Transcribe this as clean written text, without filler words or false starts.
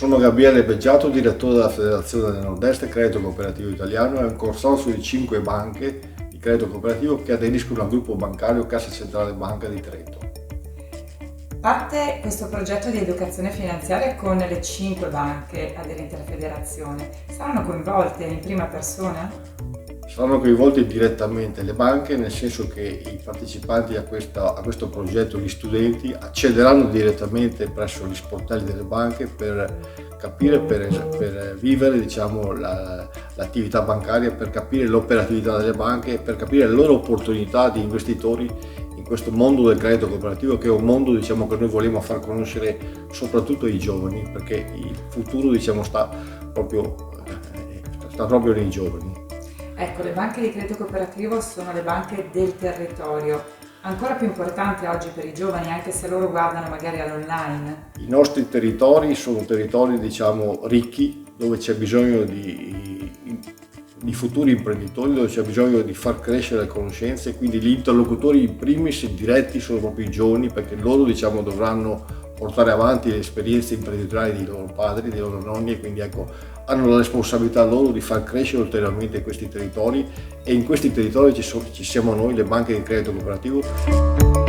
Sono Gabriele Beggiato, direttore della Federazione del Nord-Est Credito Cooperativo Italiano e un consorzio di 5 banche di credito cooperativo che aderiscono al gruppo bancario Cassa Centrale Banca di Trento. Parte questo progetto di educazione finanziaria con le 5 banche aderenti alla federazione. Saranno coinvolte in prima persona? Saranno coinvolte direttamente le banche, nel senso che i partecipanti a questo progetto, gli studenti, accederanno direttamente presso gli sportelli delle banche per capire, per vivere l'attività bancaria, per capire l'operatività delle banche, per capire le loro opportunità di investitori in questo mondo del credito cooperativo, che è un mondo che noi vogliamo far conoscere soprattutto ai giovani, perché il futuro sta proprio nei giovani. Ecco, le banche di credito cooperativo sono le banche del territorio, ancora più importanti oggi per i giovani, anche se loro guardano magari all'online. I nostri territori sono territori ricchi, dove c'è bisogno di futuri imprenditori, dove c'è bisogno di far crescere le conoscenze, quindi gli interlocutori in primis diretti sono proprio i giovani, perché loro dovranno portare avanti le esperienze imprenditoriali dei loro padri, dei loro nonni, e quindi hanno la responsabilità loro di far crescere ulteriormente questi territori, e in questi territori ci siamo noi, le banche di credito cooperativo.